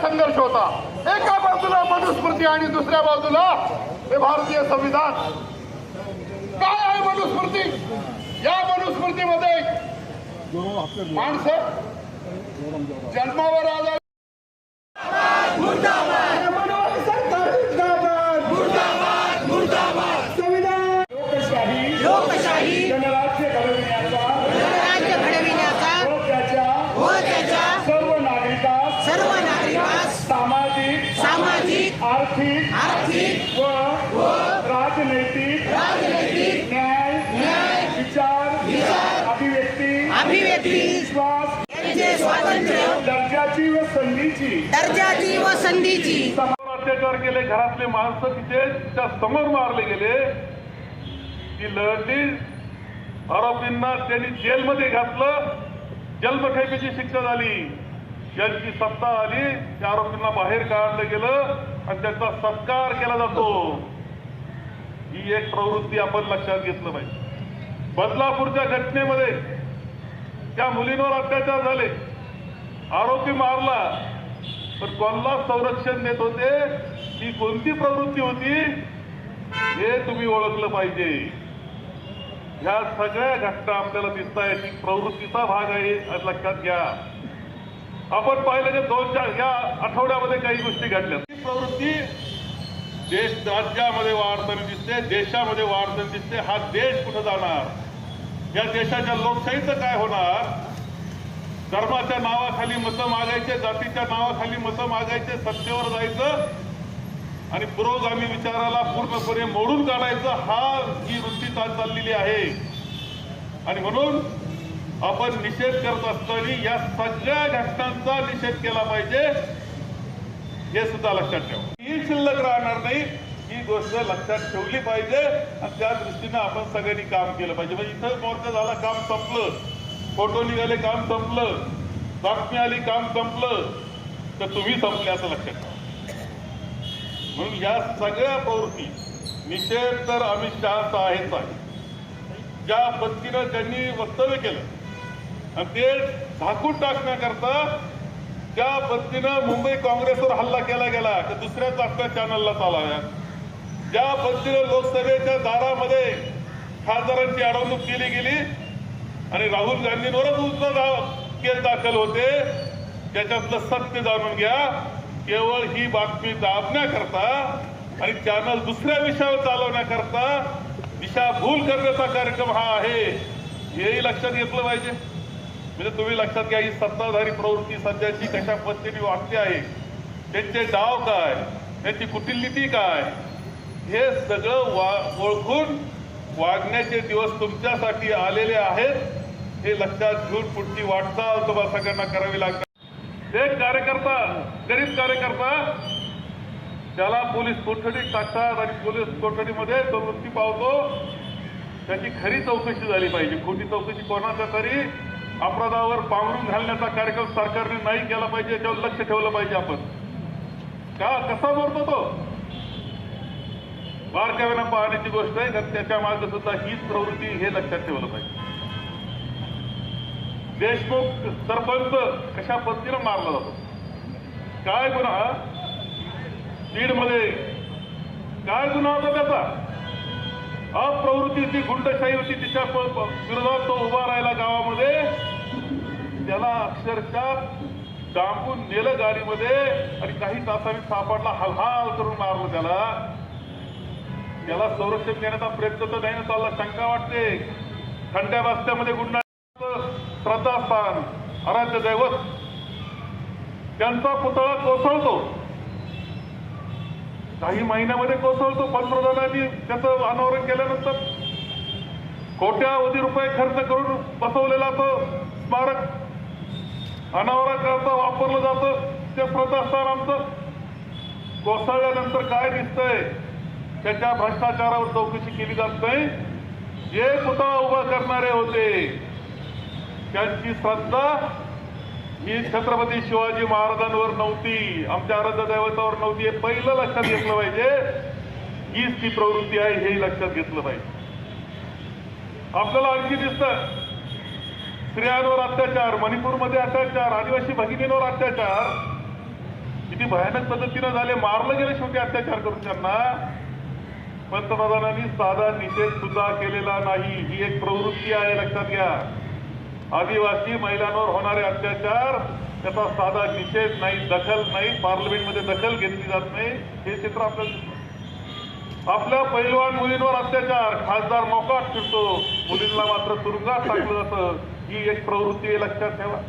संघर्ष होता। एका बाजूला मनुस्मृती आणि दुसऱ्या बाजूला हे भारतीय संविधान। काय आहे मनुस्मृती? या मनुस्मृतीमध्ये माणसं जन्मावर आला आर्थिक व राजनैतिक न्याय विचार अभिव्यक्ती विश्वास स्वातंत्र्य दर्जाची व संधीची अत्याचार केले। घरातले माणसं तिथे त्या समोर मारले गेले, ती लढली। आरोपींना त्यांनी जेलमध्ये घातलं, जन्मठेपेची शिक्षा झाली। ज्यांची सत्ता आली त्या आरोपींना बाहेर काढलं गेलं आणि त्यांचा सत्कार केला जातो। ही एक प्रवृत्ती आपण लक्षात घेतलं पाहिजे। बदलापूरच्या घटनेमध्ये त्या मुलींवर अत्याचार झाले, आरोपी मारला, पण कोणाला संरक्षण देत होते, ही कोणती प्रवृत्ती होती हे तुम्ही ओळखलं पाहिजे। ह्या सगळ्या घटना आपल्याला दिसत आहेत की प्रवृत्तीचा भाग आहे, आज लक्षात घ्या। आपण पाहिलं की 2-4 या आठवड्यामध्ये काही गोष्टी घडल्या। ही प्रवृत्ती देश राज्यामध्ये वाढताना दिसते, देशामध्ये वाढताना दिसते। हा देश कुठं जाणार? या देशाच्या लोकशाहीचं काय होणार? धर्माच्या नावाखाली मतं मागायचे, जातीच्या नावाखाली मतं मागायचे, सत्तेवर जायचं आणि पुरोगामी विचाराला पूर्णपणे मोडून काढायचं, ही वृत्ती चाललेली आहे। आणि म्हणून आपण निषेध करत असताना या सगळ्या घटनांचा निषेध केला पाहिजे, हे सुद्धा लक्षात ठेवा। ही शिल्लक राहणार नाही, ही गोष्ट लक्षात ठेवली पाहिजे आणि त्या दृष्टीनं आपण सगळ्यांनी काम केलं पाहिजे। म्हणजे इथं मोर्चा झाला, काम संपलं, फोटो निघाले, काम संपलं, बातमी आली, काम संपलं, तर तुम्ही संपले असं लक्षात ठेवा। म्हणून या सगळ्या प्रवृत्ती निषेध तर अमित शहाचा आहेच आहे। ज्या पद्धतीनं त्यांनी वक्तव्य केलं आणि ते झाकून टाकण्याकरता ज्या पद्धतीनं मुंबई काँग्रेसवर हल्ला केला गेला तर दुसऱ्याच आपल्या चॅनलला चालाव्या, ज्या पद्धतीनं लोकसभेच्या दारामध्ये खासदारांची अडवणूक केली गेली आणि राहुल गांधींवरच उच्च केस दाखल होते, त्याच्यातलं सत्य जाणून घ्या। केवळ ही बातमी दाबण्याकरता आणि चॅनल दुसऱ्या विषयावर चालवण्याकरता दिशाभूल करण्याचा कार्यक्रम हा आहे, हेही लक्षात घेतलं पाहिजे। म्हणजे तुम्ही लक्षात घ्या, ही सत्ताधारी प्रवृत्ती सध्याची कशा पद्धतीने वागते आहे, त्यांचे डाव काय, त्यांची कुटिलनीती काय, हे सगळं ओळखून वागण्याचे दिवस तुमच्यासाठी आलेले आहेत, हे लक्षात घेऊन पुढची वाटचाल तुम्हाला सगळ्यांना करावी लागणार। एक कार्यकर्ता, गरीब कार्यकर्ता, त्याला पोलीस कोठडीत टाकतात आणि पोलीस कोठडीमध्ये तो मृत्यू पावतो, त्याची खरी चौकशी झाली पाहिजे। खोटी चौकशी कोणाच्या तरी अपराधावर पांघरून घालण्याचा कार्यक्रम सरकारने नाही केला पाहिजे, याच्यावर लक्ष ठेवलं पाहिजे। आपण का कसा मरतो तो बारकाव्यानं पाहण्याची गोष्ट आहे का, त्याच्या मागे सुद्धा हीच प्रवृत्ती, हे लक्षात ठेवलं पाहिजे। देशमुख सरपंच कशा पद्धतीनं मारला जातो, काय गुन्हा, बीडमध्ये काय गुन्हा होता त्याचा, अप्रवृत्तीची गुंडशाही होती, तिच्या विरोधात तो उभा राहिला गावामध्ये, त्याला अक्षरशः डांबून नेलं गाडीमध्ये आणि काही तासांनी सापडला, हाल करून मारलं त्याला संरक्षण देण्याचा प्रयत्न तर नाही चालला, शंका वाटते। खंड्या रस्त्यामध्ये गुंडा श्रद्धास्थान, आराध्य दैवत, त्यांचा पुतळा कोसळतो, काही महिन्यामध्ये कोसळतो। पंतप्रधानांनी त्याचं अनावरण केल्यानंतर कोट्यावधी रुपये खर्च करून बसवलेला तो स्मारक अनावरणाकरता वापरलं जातं, ते श्रद्धास्थान आमचं कोसळल्यानंतर काय दिसतंय, त्याच्या भ्रष्टाचारावर चौकशी केली जात नाही। जे पुतळा उभा करणारे होते त्यांची श्रद्धा ही छत्रपती शिवाजी महाराजांवर नव्हती, आमच्या आराध्य दैवतावर नव्हती, हे पहिलं लक्षात घेतलं पाहिजे। हीच ती प्रवृत्ती आहे, हे लक्षात घेतलं पाहिजे। आपल्याला आणखी दिसतं स्त्रियांवर अत्याचार, मणिपूरमध्ये अत्याचार, आदिवासी भगिनींवर अत्याचार, किती भयानक पद्धतीनं झाले, मारलं गेले शेवटी अत्याचार करून त्यांना. पंतप्रधानांनी साधा निषेध सुद्धा केलेला नाही. ही एक प्रवृत्ती आहे, लक्षात घ्या. आदिवासी महिलांवर होणारे अत्याचार त्याचा साधा निषेध नाही, दखल नाही, पार्लमेंटमध्ये दखल घेतली जात नाही. हे चित्र आपल्याला आपल्या पैलवान मुलींवर अत्याचार, खासदार मोकाट फिरतो, मुलींना मात्र तुरुंगात टाकलं जातं. ही एक प्रवृत्ती आहे, लक्षात ठेवा.